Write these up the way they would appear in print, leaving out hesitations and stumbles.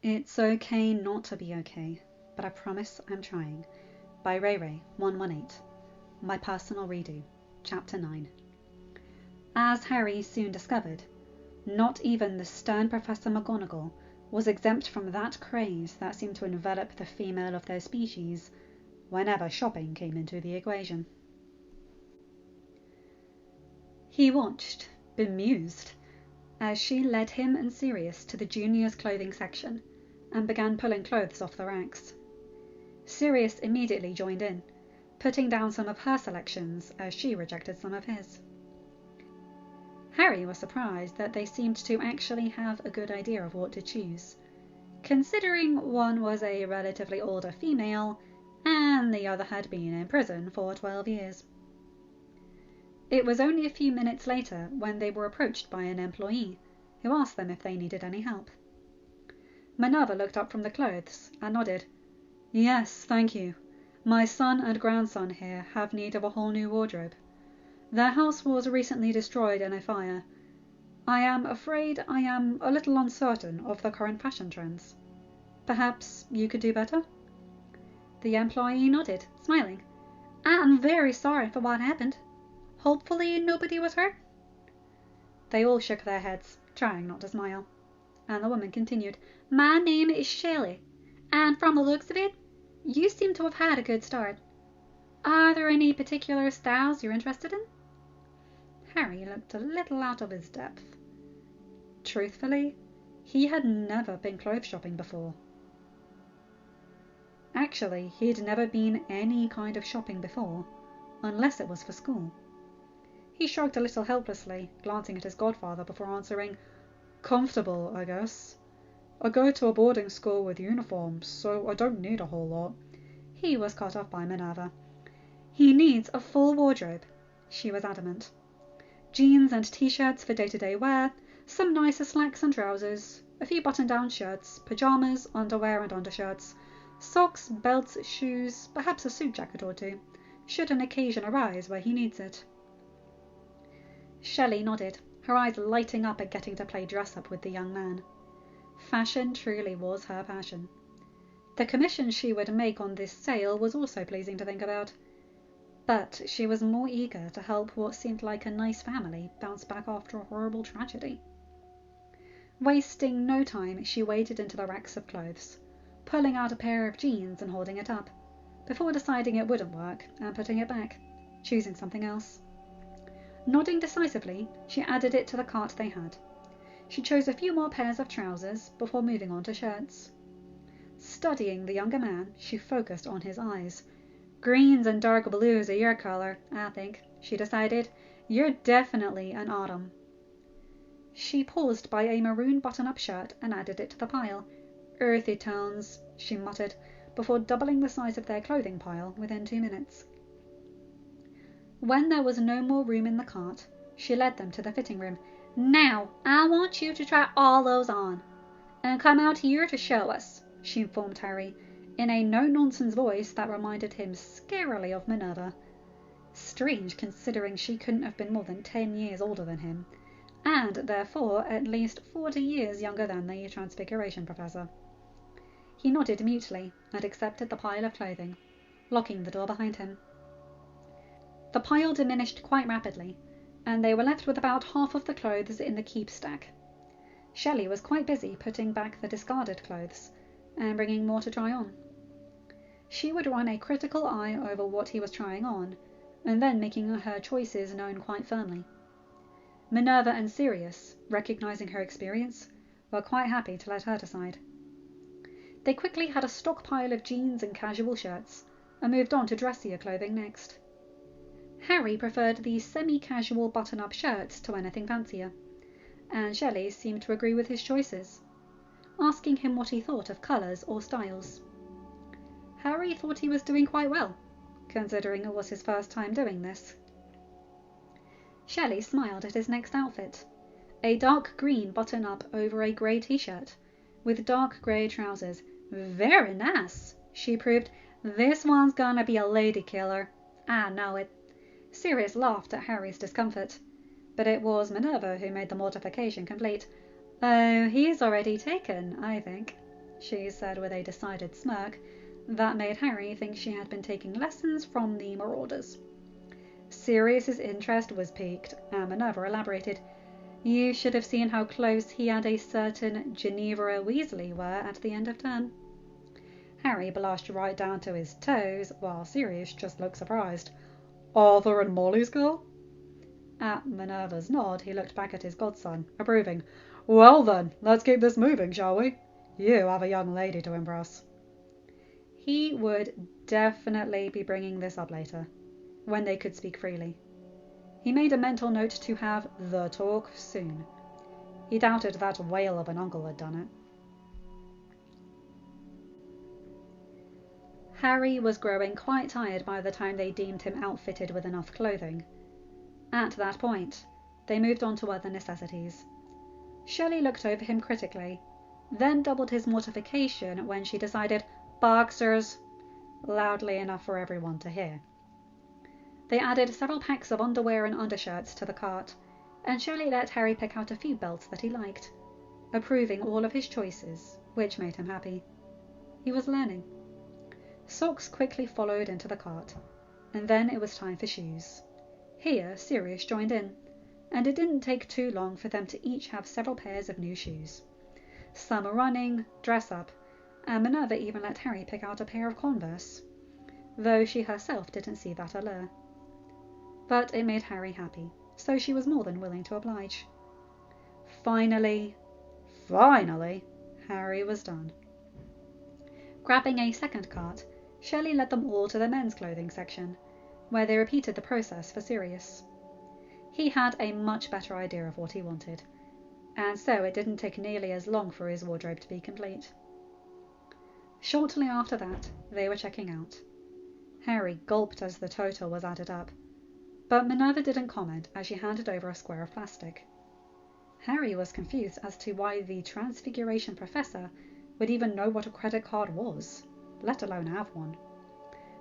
It's okay not to be okay, but I promise I'm trying. By rayrae118. My Personal Redo. Chapter 9. As Harry soon discovered, not even the stern Professor McGonagall was exempt from that craze that seemed to envelop the female of their species whenever shopping came into the equation. He watched, bemused, as she led him and Sirius to the juniors' clothing section and began pulling clothes off the racks. Sirius immediately joined in, putting down some of her selections as she rejected some of his. Harry was surprised that they seemed to actually have a good idea of what to choose, considering one was a relatively older female and the other had been in prison for 12 years. It was only a few minutes later when they were approached by an employee who asked them if they needed any help. Minerva looked up from the clothes and nodded. "Yes, thank you. My son and grandson here have need of a whole new wardrobe. Their house was recently destroyed in a fire. I am afraid I am a little uncertain of the current fashion trends. Perhaps you could do better?" The employee nodded, smiling. "I'm very sorry for what happened. Hopefully nobody was hurt?" They all shook their heads, trying not to smile, and the woman continued. "My name is Shelley, and from the looks of it, you seem to have had a good start. Are there any particular styles you're interested in?" Harry looked a little out of his depth. Truthfully, he had never been clothes shopping before. Actually, he'd never been any kind of shopping before, unless it was for school. He shrugged a little helplessly, glancing at his godfather before answering, "Comfortable, I guess. I go to a boarding school with uniforms, so I don't need a whole lot." He was cut off by Minerva. "He needs a full wardrobe," she was adamant. "Jeans and t-shirts for day-to-day wear, some nicer slacks and trousers, a few button-down shirts, pajamas, underwear and undershirts, socks, belts, shoes, perhaps a suit jacket or two, should an occasion arise where he needs it." Shelley nodded, her eyes lighting up at getting to play dress-up with the young man. Fashion truly was her passion. The commission she would make on this sale was also pleasing to think about, but she was more eager to help what seemed like a nice family bounce back after a horrible tragedy. Wasting no time, she waded into the racks of clothes, pulling out a pair of jeans and holding it up, before deciding it wouldn't work and putting it back, choosing something else. Nodding decisively, she added it to the cart they had. She chose a few more pairs of trousers before moving on to shirts. Studying the younger man, she focused on his eyes. "Greens and dark blues are your color, I think," she decided. "You're definitely an autumn." She paused by a maroon button-up shirt and added it to the pile. "Earthy tones," she muttered, before doubling the size of their clothing pile within 2 minutes. When there was no more room in the cart, she led them to the fitting room. "Now, I want you to try all those on, and come out here to show us," she informed Harry, in a no-nonsense voice that reminded him scarily of Minerva. Strange, considering she couldn't have been more than 10 years older than him, and therefore at least 40 years younger than the Transfiguration Professor. He nodded mutely and accepted the pile of clothing, locking the door behind him. The pile diminished quite rapidly, and they were left with about half of the clothes in the keep stack. Shelley was quite busy putting back the discarded clothes and bringing more to try on. She would run a critical eye over what he was trying on, and then making her choices known quite firmly. Minerva and Sirius, recognizing her experience, were quite happy to let her decide. They quickly had a stockpile of jeans and casual shirts, and moved on to dressier clothing next. Harry preferred the semi-casual button-up shirts to anything fancier, and Shelley seemed to agree with his choices, asking him what he thought of colours or styles. Harry thought he was doing quite well, considering it was his first time doing this. Shelley smiled at his next outfit, a dark green button-up over a grey t-shirt, with dark grey trousers. "Very nice," she approved. "This one's gonna be a lady killer. I know it." Sirius laughed at Harry's discomfort, but it was Minerva who made the mortification complete. "Oh, he's already taken, I think," she said with a decided smirk that made Harry think she had been taking lessons from the Marauders. Sirius's interest was piqued, and Minerva elaborated. You should have seen how close he and a certain Ginevra Weasley were at the end of term. Harry blushed right down to his toes, while Sirius just looked surprised. Arthur and Molly's girl? At Minerva's nod, he looked back at his godson, approving. Well then, let's keep this moving, shall we? You have a young lady to impress. He would definitely be bringing this up later, when they could speak freely. He made a mental note to have the talk soon. He doubted that whale of an uncle had done it. Harry was growing quite tired by the time they deemed him outfitted with enough clothing. At that point, they moved on to other necessities. Shelley looked over him critically, then doubled his mortification when she decided, boxers, loudly enough for everyone to hear. They added several packs of underwear and undershirts to the cart, and Shelley let Harry pick out a few belts that he liked, approving all of his choices, which made him happy. He was learning. Socks quickly followed into the cart, and then it was time for shoes. Here Sirius joined in, and it didn't take too long for them to each have several pairs of new shoes. Summer running, dress up, and Minerva even let Harry pick out a pair of Converse, though she herself didn't see that allure. But it made Harry happy, so she was more than willing to oblige. Finally, Harry was done. Grabbing a second cart, Shelley led them all to the men's clothing section, where they repeated the process for Sirius. He had a much better idea of what he wanted, and so it didn't take nearly as long for his wardrobe to be complete. Shortly after that, they were checking out. Harry gulped as the total was added up, but Minerva didn't comment as she handed over a square of plastic. Harry was confused as to why the Transfiguration Professor would even know what a credit card was, let alone have one.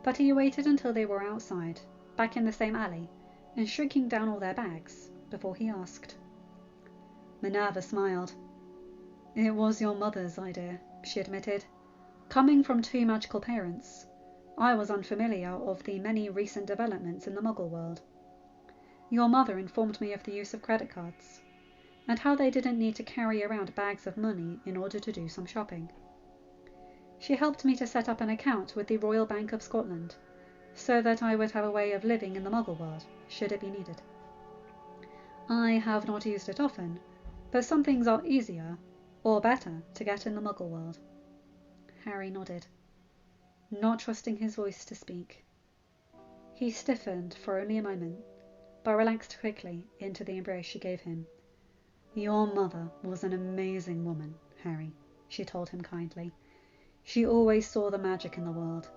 But he waited until they were outside, back in the same alley, and shrinking down all their bags, before he asked. Minerva smiled. It was your mother's idea, she admitted. Coming from two magical parents, I was unfamiliar of the many recent developments in the Muggle world. Your mother informed me of the use of credit cards, and how they didn't need to carry around bags of money in order to do some shopping. She helped me to set up an account with the Royal Bank of Scotland, so that I would have a way of living in the Muggle world, should it be needed. I have not used it often, but some things are easier, or better, to get in the Muggle world. Harry nodded, not trusting his voice to speak. He stiffened for only a moment, but relaxed quickly into the embrace she gave him. Your mother was an amazing woman, Harry, she told him kindly. She always saw the magic in the world,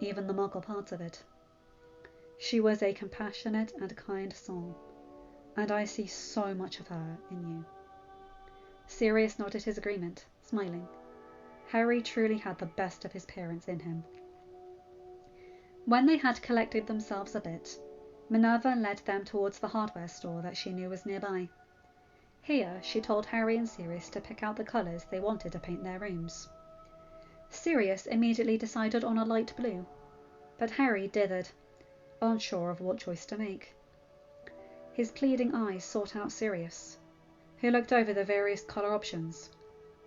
even the Muggle parts of it. She was a compassionate and kind soul, and I see so much of her in you. Sirius nodded his agreement, smiling. Harry truly had the best of his parents in him. When they had collected themselves a bit, Minerva led them towards the hardware store that she knew was nearby. Here she told Harry and Sirius to pick out the colours they wanted to paint their rooms. Sirius immediately decided on a light blue, but Harry dithered, unsure of what choice to make. His pleading eyes sought out Sirius, who looked over the various colour options.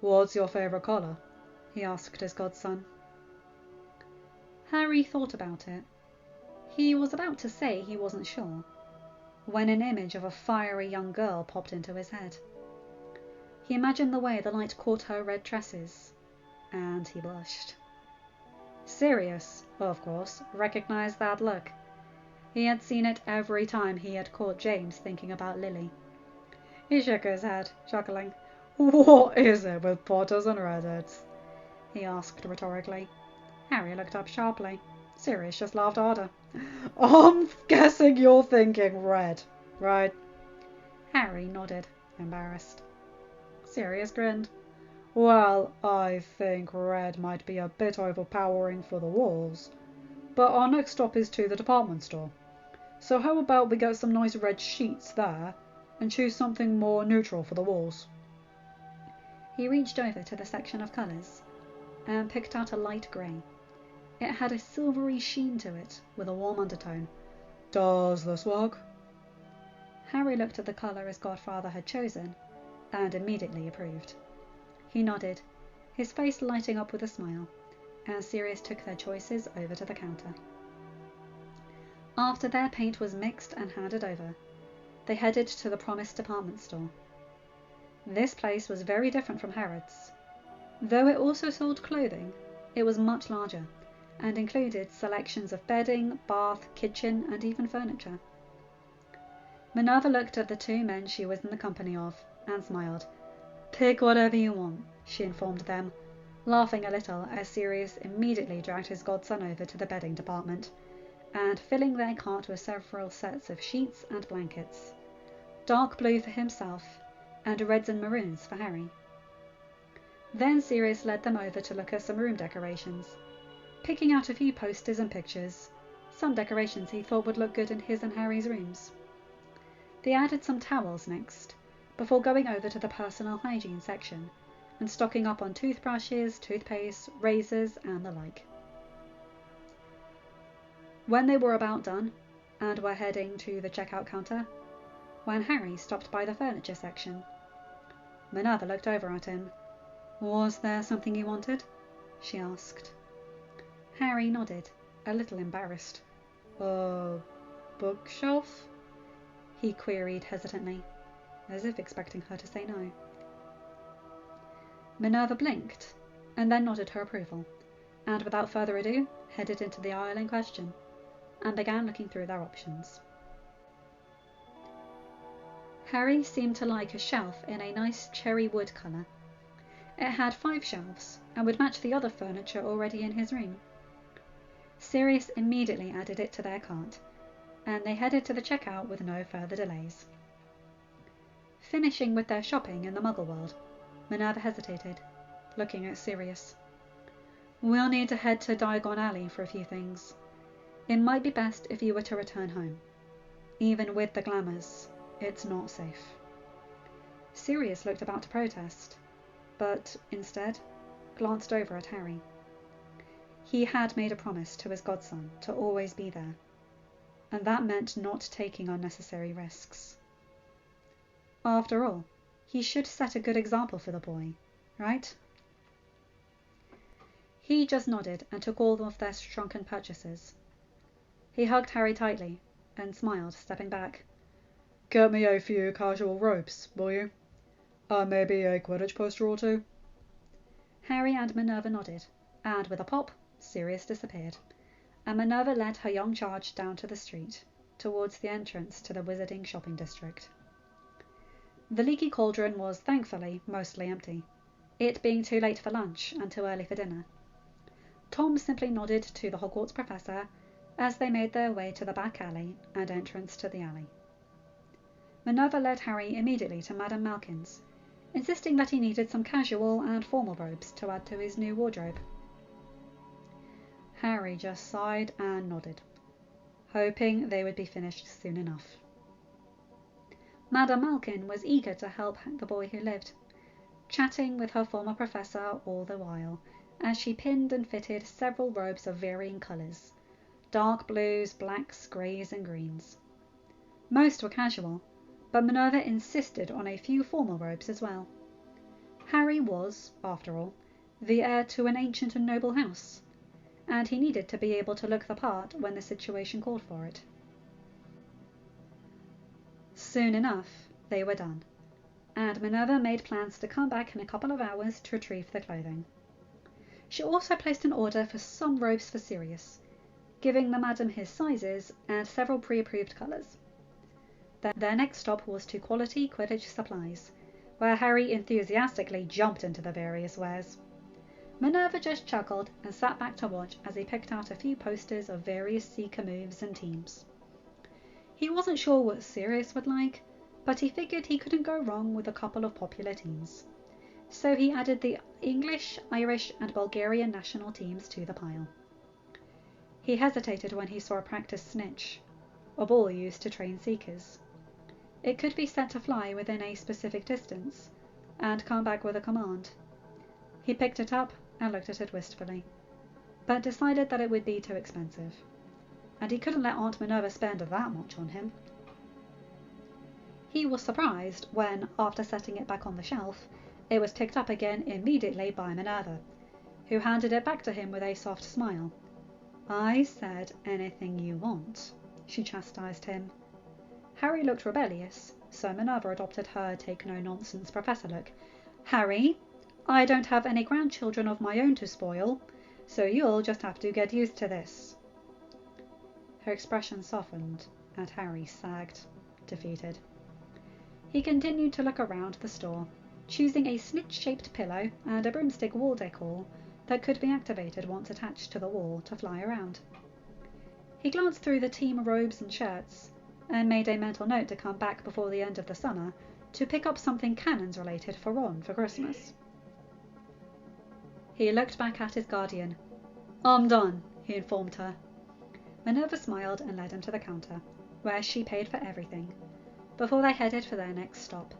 What's your favourite colour? He asked his godson. Harry thought about it. He was about to say he wasn't sure, when an image of a fiery young girl popped into his head. He imagined the way the light caught her red tresses, and he blushed. Sirius, of course, recognized that look. He had seen it every time he had caught James thinking about Lily. He shook his head, chuckling. What is it with Potters and redheads? He asked rhetorically. Harry looked up sharply. Sirius just laughed harder. I'm guessing you're thinking red, right? Harry nodded, embarrassed. Sirius grinned. Well, I think red might be a bit overpowering for the walls, but our next stop is to the department store. So how about we get some nice red sheets there, and choose something more neutral for the walls? He reached over to the section of colours, and picked out a light grey. It had a silvery sheen to it, with a warm undertone. "Does this work?" Harry looked at the colour his godfather had chosen, and immediately approved. He nodded, his face lighting up with a smile, and Sirius took their choices over to the counter. After their paint was mixed and handed over, they headed to the promised department store. This place was very different from Harrod's. Though it also sold clothing, it was much larger, and included selections of bedding, bath, kitchen, and even furniture. Minerva looked at the two men she was in the company of, and smiled. "Pick whatever you want," she informed them, laughing a little as Sirius immediately dragged his godson over to the bedding department, and filling their cart with several sets of sheets and blankets, dark blue for himself, and reds and maroons for Harry. Then Sirius led them over to look at some room decorations, picking out a few posters and pictures, some decorations he thought would look good in his and Harry's rooms. They added some towels next, before going over to the personal hygiene section and stocking up on toothbrushes, toothpaste, razors, and the like. When they were about done, and were heading to the checkout counter, when Harry stopped by the furniture section. Minerva looked over at him. "Was there something you wanted?" she asked. Harry nodded, a little embarrassed. "A bookshelf?" he queried hesitantly, as if expecting her to say no. Minerva blinked, and then nodded her approval, and without further ado headed into the aisle in question, and began looking through their options. Harry seemed to like a shelf in a nice cherry wood colour. It had 5 shelves, and would match the other furniture already in his room. Sirius immediately added it to their cart, and they headed to the checkout with no further delays. Finishing with their shopping in the Muggle world, Minerva hesitated, looking at Sirius. "We'll need to head to Diagon Alley for a few things. It might be best if you were to return home. Even with the glamours, it's not safe." Sirius looked about to protest, but instead glanced over at Harry. He had made a promise to his godson to always be there, and that meant not taking unnecessary risks. After all, he should set a good example for the boy, right? He just nodded and took all of their shrunken purchases. He hugged Harry tightly and smiled, stepping back. "Get me a few casual robes, will you? Maybe a Quidditch poster or two?" Harry and Minerva nodded, and with a pop, Sirius disappeared, and Minerva led her young charge down to the street, towards the entrance to the Wizarding shopping district. The Leaky Cauldron was thankfully mostly empty, it being too late for lunch and too early for dinner. Tom simply nodded to the Hogwarts professor as they made their way to the back alley and entrance to the alley. Minerva led Harry immediately to Madame Malkin's, insisting that he needed some casual and formal robes to add to his new wardrobe. Harry just sighed and nodded, hoping they would be finished soon enough. Madame Malkin was eager to help the boy who lived, chatting with her former professor all the while, as she pinned and fitted several robes of varying colours, dark blues, blacks, greys and greens. Most were casual, but Minerva insisted on a few formal robes as well. Harry was, after all, the heir to an ancient and noble house, and he needed to be able to look the part when the situation called for it. Soon enough they were done, and Minerva made plans to come back in a couple of hours to retrieve the clothing. She also placed an order for some robes for Sirius, giving the madam his sizes and several pre-approved colours. Their next stop was to Quality Quidditch Supplies, where Harry enthusiastically jumped into the various wares. Minerva just chuckled and sat back to watch as he picked out a few posters of various Seeker moves and teams. He wasn't sure what Sirius would like, but he figured he couldn't go wrong with a couple of popular teams. So he added the English, Irish and Bulgarian national teams to the pile. He hesitated when he saw a practice snitch, a ball used to train Seekers. It could be set to fly within a specific distance, and come back with a command. He picked it up and looked at it wistfully, but decided that it would be too expensive, and he couldn't let Aunt Minerva spend that much on him. He was surprised when, after setting it back on the shelf, it was picked up again immediately by Minerva, who handed it back to him with a soft smile. "I said anything you want," she chastised him. Harry looked rebellious, so Minerva adopted her take-no-nonsense professor look. "Harry, I don't have any grandchildren of my own to spoil, so you'll just have to get used to this." Her expression softened, and Harry sagged, defeated. He continued to look around the store, choosing a snitch-shaped pillow and a broomstick wall decor that could be activated once attached to the wall to fly around. He glanced through the team robes and shirts, and made a mental note to come back before the end of the summer to pick up something Cannons related for Ron for Christmas. He looked back at his guardian. "I'm done," he informed her. Minerva smiled and led him to the counter, where she paid for everything, before they headed for their next stop.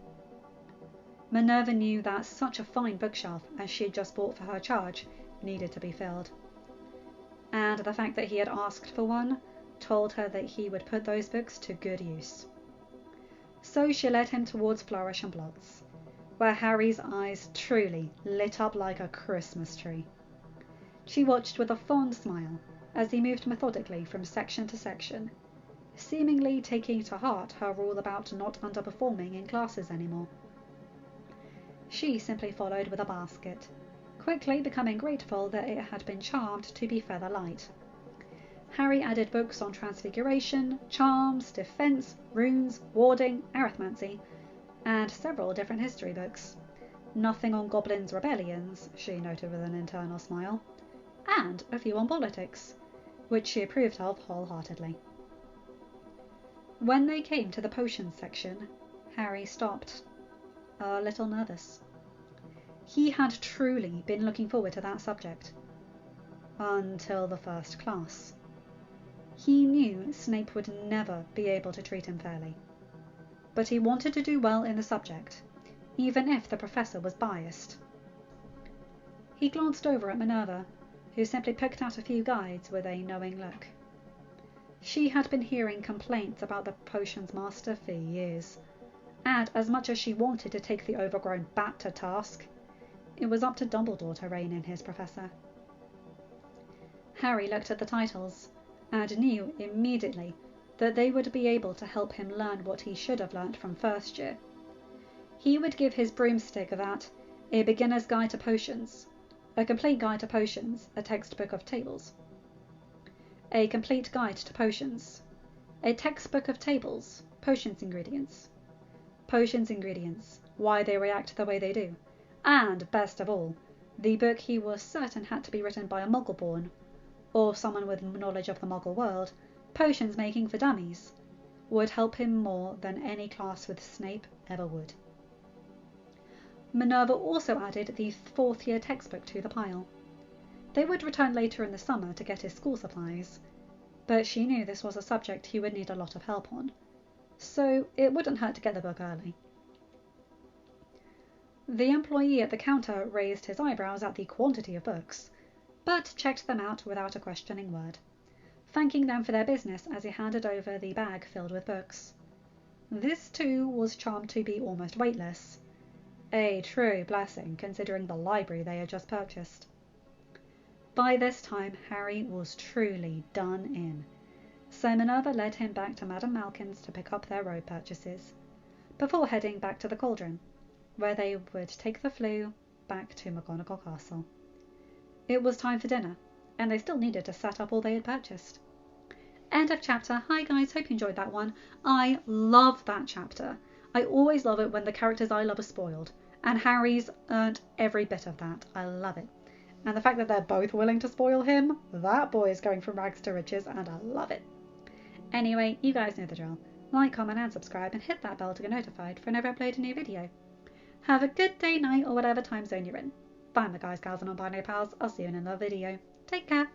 Minerva knew that such a fine bookshelf as she had just bought for her charge needed to be filled, and the fact that he had asked for one told her that he would put those books to good use. So she led him towards Flourish and Blotts, where Harry's eyes truly lit up like a Christmas tree. She watched with a fond smile as he moved methodically from section to section, seemingly taking to heart her rule about not underperforming in classes anymore. She simply followed with a basket, quickly becoming grateful that it had been charmed to be feather light. Harry added books on transfiguration, charms, defense, runes, warding, arithmancy, and several different history books. Nothing on goblins' rebellions, she noted with an internal smile, and a few on politics, which she approved of wholeheartedly. When they came to the potions section, Harry stopped, a little nervous. He had truly been looking forward to that subject. Until the first class. He knew Snape would never be able to treat him fairly, but he wanted to do well in the subject, even if the professor was biased. He glanced over at Minerva, who simply picked out a few guides with a knowing look. She had been hearing complaints about the potions master for years, and as much as she wanted to take the overgrown bat to task, it was up to Dumbledore to rein in his professor. Harry looked at the titles, and knew immediately that they would be able to help him learn what he should have learnt from first year. He would give his broomstick that A Beginner's Guide to Potions, A Complete Guide to Potions, a textbook of tables. A Complete Guide to Potions, a textbook of tables, potions ingredients, why they react the way they do, and, best of all, the book he was certain had to be written by a Muggle-born, or someone with knowledge of the Muggle world, Potions Making for Dummies, would help him more than any class with Snape ever would. Minerva also added the 4th year textbook to the pile. They would return later in the summer to get his school supplies, but she knew this was a subject he would need a lot of help on, so it wouldn't hurt to get the book early. The employee at the counter raised his eyebrows at the quantity of books, but checked them out without a questioning word, thanking them for their business as he handed over the bag filled with books. This too was charmed to be almost weightless, a true blessing considering the library they had just purchased. By this time Harry was truly done in, so Minerva led him back to Madame Malkin's to pick up their road purchases, before heading back to the Cauldron, where they would take the Floo back to McGonagall Castle. It was time for dinner, and they still needed to set up all they had purchased. End of chapter. Hi guys, hope you enjoyed that one. I love that chapter. I always love it when the characters I love are spoiled, and Harry's earned every bit of that. I love it. And the fact that they're both willing to spoil him, that boy is going from rags to riches, and I love it. Anyway, you guys know the drill. Like, comment and subscribe, and hit that bell to get notified whenever I upload a new video. Have a good day, night, or whatever time zone you're in. Bye my guys, gals and non-binary pals. I'll see you in another video. Take care.